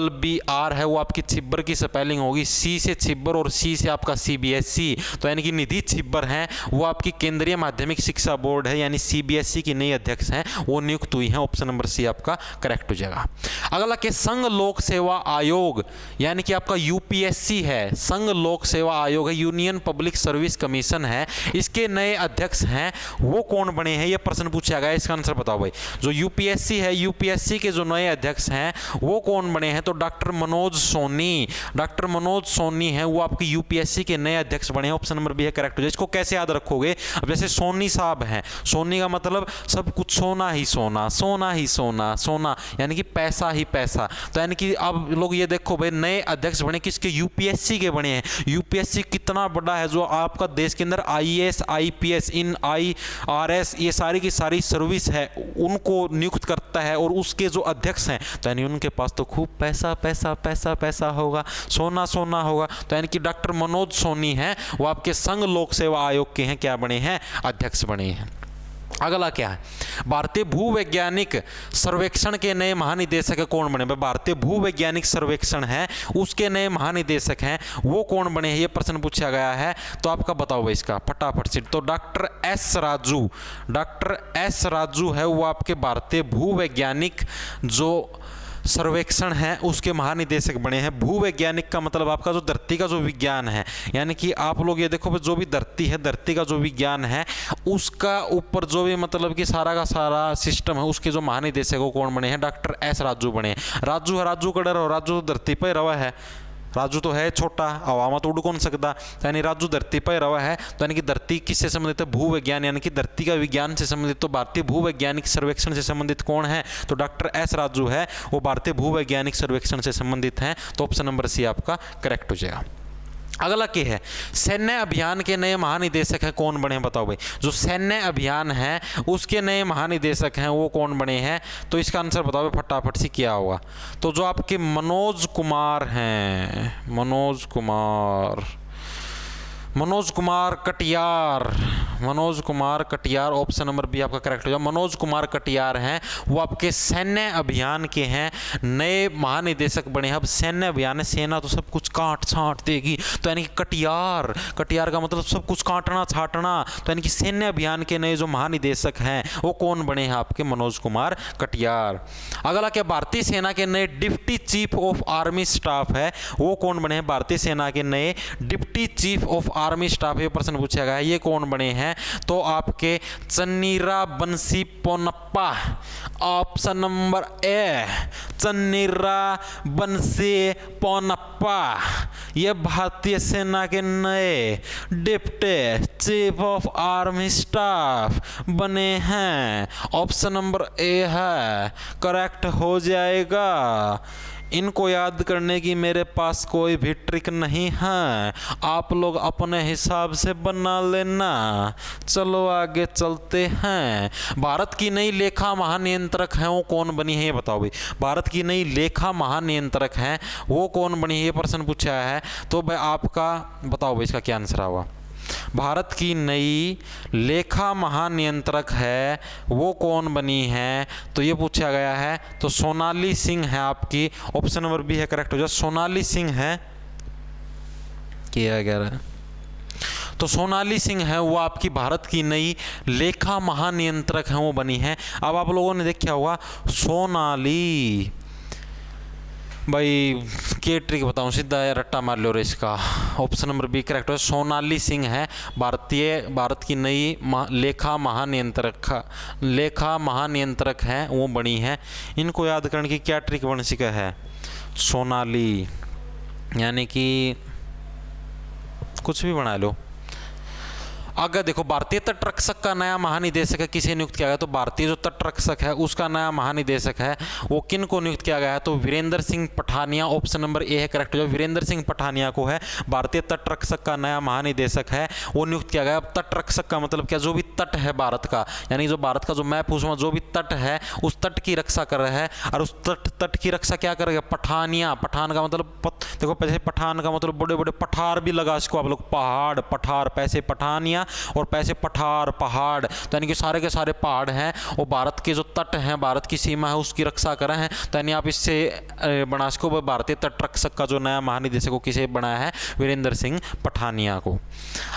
है, वो आपकी छिब्बर की स्पेलिंग होगी, सी से छिब्बर और सी से आपका सीबीएसई, तो यानी कि निधि छिब्बर हैं वो आपकी केंद्रीय माध्यमिक शिक्षा बोर्ड है यानी सीबीएसई की नई अध्यक्ष हैं वो नियुक्त हुई हैं, ऑप्शन नंबर सी आपका करेक्ट हो जाएगा। अगला के संघ लोक सेवा आयोग यानी कि आपका यूपीएससी है, संघ लोक सेवा आयोग है, यूनियन पब्लिक सर्विस कमीशन है, इसके नए अध्यक्ष हैं वो कौन बने हैं, ये प्रश्न पूछा गया। इसका आंसर बताओ भाई। जो यूपीएससी है, यूपीएससी के जो नए अध्यक्ष हैं वो कौन बने हैं, तो डॉक्टर मनोज सोनी, डॉक्टर मनोज सोनी है वो आपकी यूपीएससी के नए अध्यक्ष बने हैं, ऑप्शन नंबर बी है करेक्ट हो जाए। इसको कैसे याद रखोगे, अब जैसे सोनी साहब हैं, सोनी का मतलब सब कुछ सोना ही सोना, सोना ही सोना, सोना यानी कि पैसा ही पैसा। तो यानी कि अब लोग ये देखो भाई, नए अध्यक्ष बने किसके, यूपीएससी के बने हैं। यूपीएससी कितना बड़ा है, जो आपका देश के अंदर आईएएस आईपीएस इन आईआरएस ये सारी की सारी सर्विस है उनको नियुक्त करता है, और उसके जो अध्यक्ष हैं तो यानी उनके पास तो खूब पैसा पैसा पैसा पैसा होगा, सोना सोना होगा। तो यानी कि डॉक्टर मनोज सोनी हैं वो आपके संघ लोक सेवा आयोग के हैं, क्या बने हैं, अध्यक्ष बने हैं। अगला क्या है, भारतीय भूवैज्ञानिक सर्वेक्षण के नए महानिदेशक कौन बने, भारतीय भूवैज्ञानिक सर्वेक्षण है उसके नए महानिदेशक हैं वो कौन बने हैं, ये प्रश्न पूछा गया है। तो आपका बताओ भाई इसका फटाफट से। तो doctor S Raju, doctor S Raju है वो आपके भारतीय भूवैज्ञानिक जो सर्वेक्षण है उसके महानिदेशक बने हैं। भूवैज्ञानिक का मतलब आपका जो धरती का जो विज्ञान है, यानी कि आप लोग ये देखो जो भी धरती है, धरती का जो विज्ञान है उसका ऊपर जो भी मतलब कि सारा का सारा सिस्टम है उसके जो महानिदेशक वो कौन बने हैं, डॉक्टर एस राजू बने हैं। राजू है, राजू का डर हो, राजू तो धरती पर रवा है, राजू तो है छोटा, हवा में तो उड़ कौन सकता, यानी राजू धरती पर रवा है। तो यानी कि धरती किससे संबंधित है, भूविज्ञान, यानी कि धरती का विज्ञान से संबंधित। तो भारतीय भूवैज्ञानिक सर्वेक्षण से संबंधित कौन है, तो डॉक्टर एस राजू है वो भारतीय भूवैज्ञानिक सर्वेक्षण से संबंधित हैं, तो ऑप्शन नंबर सी आपका करेक्ट हो जाएगा। अगला क्या है, सैन्य अभियान के नए महानिदेशक हैं कौन बने हैं, बताओ भाई। जो सैन्य अभियान है उसके नए महानिदेशक हैं वो कौन बने हैं, तो इसका आंसर बताओ फटाफट से क्या होगा। तो जो आपके मनोज कुमार हैं, Manoj Kumar Katiyar, Manoj Kumar Katiyar, option number B आपका करेक्ट हो जाएगा। मनोज कुमार कटियार हैं वो आपके सैन्य अभियान के हैं नए महानिदेशक बने हैं। अब सैन्य अभियान है, सेना तो सब कुछ काट छाट देगी, तो यानी कि कटियार, कटियार का मतलब सब कुछ काटना छाटना, तो यानी कि सैन्य अभियान के नए जो महानिदेशक हैं वो कौन बने हैं, आपके मनोज कुमार कटियार। अगला क्या, भारतीय सेना के नए deputy chief of army staff है वो कौन बने हैं, भारतीय सेना के नए deputy chief of army staff, ये प्रश्न पूछा गया है, ये कौन बने हैं, तो आपके चन्नीरा बंसी पोनप्पा, ऑप्शन नंबर ए चन्नीरा बंसी पोनप्पा, ये भारतीय सेना के नए deputy chief of army staff बने हैं, ऑप्शन नंबर ए है करेक्ट हो जाएगा। इनको याद करने की मेरे पास कोई भी ट्रिक नहीं है, आप लोग अपने हिसाब से बना लेना। चलो आगे चलते हैं। भारत की नई लेखा महानियंत्रक हैं वो कौन बनी है, ये बताओ भाई। भारत की नई लेखा महानियंत्रक हैं वो कौन बनी है, ये प्रश्न पूछा है, तो भाई आपका बताओ भाई इसका क्या आंसर होगा। भारत की नई लेखा महानियंत्रक है वो कौन बनी है, तो ये पूछा गया है। तो सोनाली सिंह है आपकी, ऑप्शन नंबर बी है करेक्ट हो जाए। सोनाली सिंह है, किया गया है, तो सोनाली सिंह है वो आपकी भारत की नई लेखा महानियंत्रक है वो बनी है। अब आप लोगों ने देखा होगा सोनाली, भाई के ट्रिक बताऊं, सीधा रट्टा मार लो रे इसका, ऑप्शन नंबर बी करेक्ट है। सोनाली सिंह है भारत की नई लेखा महानियंत्रक है वो बनी है। इनको याद करने की क्या ट्रिक बन सका है, सोनाली यानी कि कुछ भी बना लो। अगर देखो भारतीय तटरक्षक का नया महानिदेशक है किसे नियुक्त किया गया, तो भारतीय जो तटरक्षक है उसका नया महानिदेशक है वो किन को नियुक्त किया गया है, तो Virendra Singh Pathania, option number A है करेक्ट हो जाए। वीरेंद्र सिंह पठानिया को है भारतीय तटरक्षक का नया महानिदेशक है वो नियुक्त किया गया। अब तटरक्षक का मतलब क्या, जो भी तट है भारत का, यानी जो भारत का जो मैप उसमें जो भी तट है उस तट की रक्षा कर रहा है, और उस तट की रक्षा क्या करेगा, पठानिया। पठान का मतलब देखो पैसे, पठान का मतलब बड़े बड़े पठार भी लगा इसको आप लोग, पहाड़ पठार, पैसे पठानिया और पैसे पठार पहाड़, तो यानी कि सारे के सारे पहाड़ हैं वो भारत के जो तट हैं, भारत की सीमा है उसकी रक्षा कर रहे हैं। तो यानी आप इससे बना सको भारतीय तटरक्षक का जो नया महानिदेशक को किसे बनाया है, वीरेंद्र सिंह पठानिया को।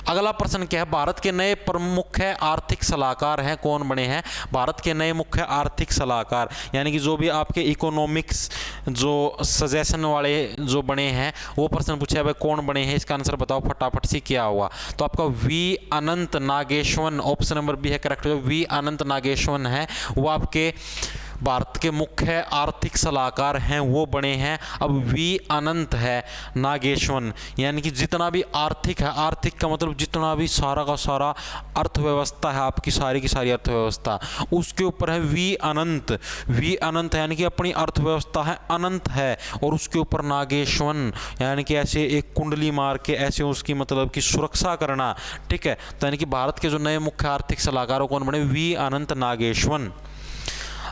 अगला प्रश्न क्या है, भारत के नए प्रमुख आर्थिक सलाहकार हैं कौन बने हैं, भारत के नए मुख्य आर्थिक सलाहकार, यानी कि जो भी आपके इकोनॉमिक्स जो सजेशन वाले जो बने हैं वो प्रश्न पूछा है कौन बने हैं, इसका आंसर बताओ फटाफट से क्या हुआ। तो आपका V Anantha Nageswaran, option number B है करेक्ट। वी अनंत नागेश्वन है वो आपके भारत के मुख्य आर्थिक सलाहकार हैं वो बने हैं। अब वी अनंत है नागेश्वन, यानी कि जितना भी आर्थिक है, आर्थिक का मतलब जितना भी सारा का सारा अर्थव्यवस्था है आपकी, सारी की सारी अर्थव्यवस्था उसके ऊपर है वी अनंत। वी अनंत यानी कि अपनी अर्थव्यवस्था है अनंत है, और उसके ऊपर नागेश्वन यानी कि ऐसे एक कुंडली मार के ऐसे उसकी मतलब की सुरक्षा करना, ठीक है। तो यानी कि भारत के जो नए मुख्य आर्थिक सलाहकार कौन बने, वी अनंत नागेश्वन।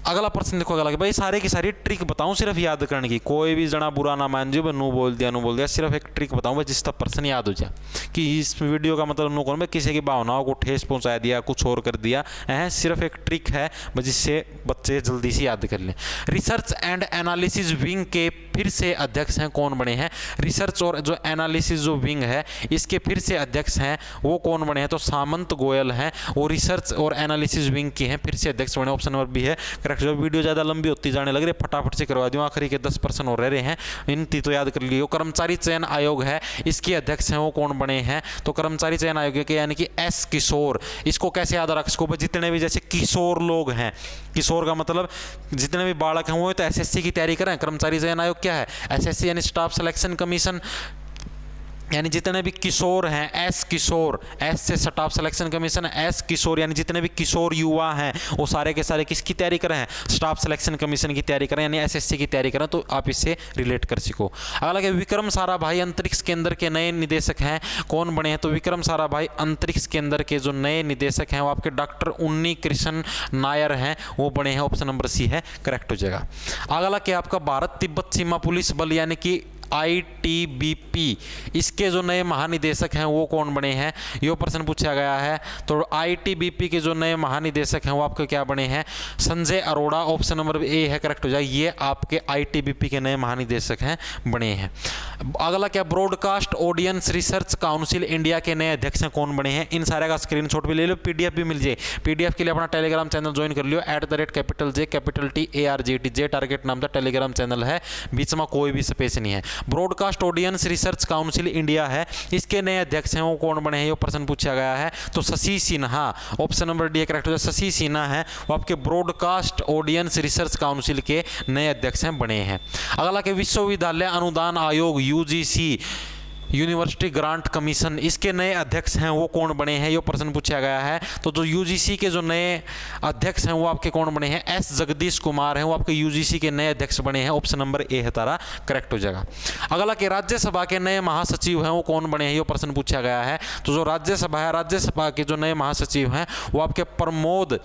अगला प्रश्न देखो, अगला भाई सारे की सारी ट्रिक बताऊं सिर्फ याद करने की, कोई भी जना बुरा ना मान जो नू बोल दिया, सिर्फ एक ट्रिक बताऊं जिस तक प्रश्न याद हो जाए कि इस वीडियो का मतलब नो कौन किसी की भावनाओं को ठेस पहुंचा दिया, कुछ और कर दिया है, सिर्फ एक ट्रिक है जिससे बच्चे जल्दी से याद कर लें। रिसर्च एंड एनालिसिस विंग के फिर से अध्यक्ष हैं कौन बने हैं, रिसर्च और जो एनालिसिस जो विंग है इसके फिर से अध्यक्ष हैं वो कौन बने हैं, तो सामंत गोयल हैं, वो रिसर्च और एनालिसिस विंग के हैं फिर से अध्यक्ष बने, ऑप्शन नंबर बी है करेक्ट। जो वीडियो ज़्यादा लंबी होती जाने लग रही है फटाफट से करवा दूँ, आखिरी के 10% और रह रहे हैं, इनती तो याद कर लियो। कर्मचारी चयन आयोग है इसके अध्यक्ष हैं वो कौन बने हैं, तो कर्मचारी चयन आयोग के यानी कि एस किशोर। इसको कैसे याद रख सको, जितने भी जैसे किशोर लोग हैं, किशोर का मतलब जितने भी बालक हैं वो तो एसएससी की तैयारी करें। कर्मचारी चयन आयोग क्या है, एसएससी यानी स्टाफ सिलेक्शन कमीशन, यानी जितने भी किशोर हैं, एस किशोर, एस से स्टाफ सिलेक्शन कमीशन, एस किशोर यानी जितने भी किशोर युवा हैं वो सारे के सारे किसकी तैयारी कर रहे हैं, स्टाफ सिलेक्शन कमीशन की तैयारी करें, यानी एसएससी की तैयारी करें। तो आप इससे रिलेट कर सको। अगला है विक्रम साराभाई अंतरिक्ष केंद्र के नए निदेशक हैं कौन बने हैं, तो विक्रम साराभाई अंतरिक्ष केंद्र के जो नए निदेशक हैं वो आपके डॉक्टर उन्नी कृष्ण नायर हैं वो बने हैं, ऑप्शन नंबर सी है करेक्ट हो जाएगा। अगला क्या आपका भारत तिब्बत सीमा पुलिस बल यानी कि आईटीबीपी, इसके जो नए महानिदेशक हैं वो कौन बने हैं, ये प्रश्न पूछा गया है। तो आईटीबीपी के जो नए महानिदेशक हैं वो आपके क्या बने हैं, Sanjay Arora, option number A है करेक्ट हो जाए। ये आपके आईटीबीपी के नए महानिदेशक हैं बने हैं। अगला क्या broadcast audience research council India के नए अध्यक्ष हैं कौन बने हैं, इन सारे का स्क्रीनशॉट भी ले लो, पीडीएफ भी मिल जाए। पीडीएफ के लिए अपना टेलीग्राम चैनल ज्वाइन कर लियो, @JTARGT, जे टारगेट नाम का टेलीग्राम चैनल है, बीच में कोई भी स्पेस नहीं है। Broadcast audience research council India है इसके नए अध्यक्ष हैं वो कौन बने हैं, ये प्रश्न पूछा गया है। तो Shashi Sinha, option number D correct हो जाए। शशि सिन्हा है वो आपके ब्रॉडकास्ट ऑडियंस रिसर्च काउंसिल के नए अध्यक्ष हैं बने हैं। अगला के विश्वविद्यालय अनुदान आयोग यूजीसी, यूनिवर्सिटी ग्रांट कमीशन, इसके नए अध्यक्ष हैं वो कौन बने हैं, ये प्रश्न पूछा गया है। तो जो यूजीसी के जो नए अध्यक्ष हैं वो आपके कौन बने हैं, एस जगदीश कुमार हैं वो आपके यूजीसी के नए अध्यक्ष बने हैं, ऑप्शन नंबर ए है तारा करेक्ट हो जाएगा। अगला के राज्यसभा के नए महासचिव हैं वो कौन बने हैं, ये प्रश्न पूछा गया है। तो जो राज्यसभा है, राज्यसभा के जो नए महासचिव हैं वो आपके प्रमोद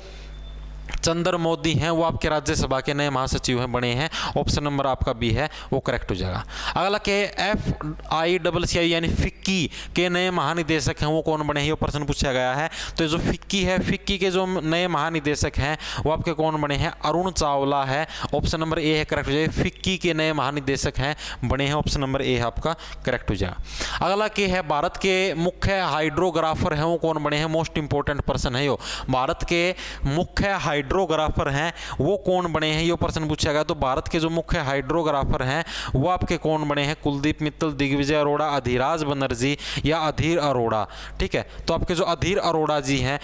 चंद्र मोदी हैं, वो आपके राज्यसभा के नए महासचिव हैं, बने हैं। ऑप्शन नंबर आपका बी है वो करेक्ट हो जाएगा। अगला के FICCI यानी फिक्की के नए महानिदेशक हैं, वो कौन बने हैं, ये प्रश्न पूछा गया है। तो जो फिक्की है, फिक्की के जो नए महानिदेशक हैं वो आपके कौन बने हैं, अरुण चावला है। ऑप्शन नंबर ए है करेक्ट हो जाएगा। फिक्की के नए महानिदेशक हैं बने हैं, ऑप्शन नंबर ए है आपका करेक्ट हो जाएगा। अगला के है भारत के मुख्य हाइड्रोग्राफर हैं, वो कौन बने हैं, मोस्ट इंपॉर्टेंट पर्सन है यो। भारत के मुख्य हाइड्रोग्राफर हैं वो कौन बने हैं, ये प्रश्न पूछा गया। तो भारत के जो मुख्य हाइड्रोग्राफर हैं वो आपके कौन बने हैं, कुलदीप मित्तल, दिग्विजय अरोड़ा, अधीराज बनर्जी या अधीर अरोड़ा। ठीक है, तो आपके जो अधीर अरोड़ा जी हैं,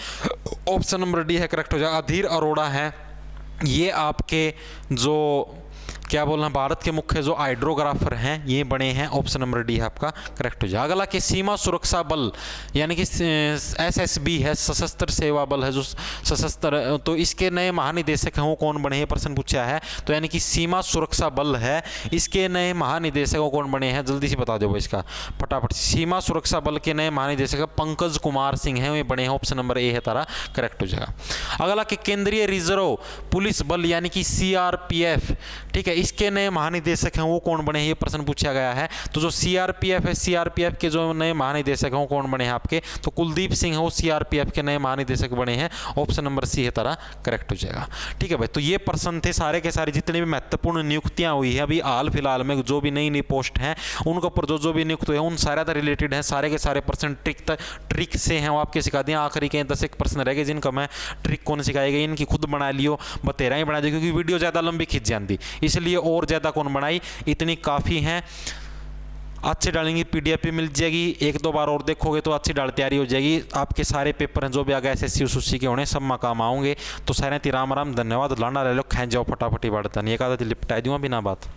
ऑप्शन नंबर डी है करेक्ट हो जाएगा। अधीर अरोड़ा हैं, ये आपके जो क्या बोलना, भारत के मुख्य जो हाइड्रोग्राफर हैं ये बने हैं, ऑप्शन नंबर डी है आपका करेक्ट हो जाएगा। अगला कि सीमा सुरक्षा बल यानी कि SSB है, सशस्त्र सेवा बल है जो सशस्त्र, तो इसके नए महानिदेशक हैं वो कौन बने हैं, प्रश्न पूछा है। तो यानी कि सीमा सुरक्षा बल है, इसके नए महानिदेशक वो कौन बने हैं, जल्दी से बता दो भाई इसका फटाफट। सीमा सुरक्षा बल के नए महानिदेशक पंकज कुमार सिंह हैं, वे बने हैं, ऑप्शन नंबर ए है तारा करेक्ट हो जाएगा। अगला कि केंद्रीय रिजर्व पुलिस बल यानी कि CRPF, ठीक है, इसके नए महानिदेशक हैं वो कौन बने हैं, ये प्रश्न पूछा गया है। तो जो CRPF है, CRPF के जो नए महानिदेशक हैं वो कौन बने हैं आपके, तो कुलदीप सिंह है वो CRPF के नए महानिदेशक बने हैं, ऑप्शन नंबर सी है तारा करेक्ट हो जाएगा। ठीक है भाई, तो ये प्रश्न थे सारे के सारे जितने भी महत्वपूर्ण नियुक्तियां हुई है अभी हाल फिलहाल में, जो भी नई नई पोस्ट हैं उनके ऊपर जो भी नियुक्त हुए हैं उन सारे रिलेटेड हैं, सारे के सारे प्रश्न ट्रिक से हैं वो आपके सिखा दिए। आखिरी के 10 एक प्रश्न रह गए जिनका मैं ट्रिक कौन सिखाई गई, इनकी खुद बना लियो, बतेरा ही बना दी, क्योंकि वीडियो ज़्यादा लंबी खिंच जाती, इसलिए और ज़्यादा कौन बनाई, इतनी काफ़ी हैं। अच्छी डालेंगे, PDF भी मिल जाएगी, एक दो बार और देखोगे तो अच्छी डाल तैयारी हो जाएगी। आपके सारे पेपर हैं जो भी आगे SSC USC के होने सब में काम आऊँगे। तो सारे राम राम, धन्यवाद। लाना ले लो, खेच जाओ फटाफटी बढ़ता नहीं, एक आधा लिपटा दूँगा बिना बात।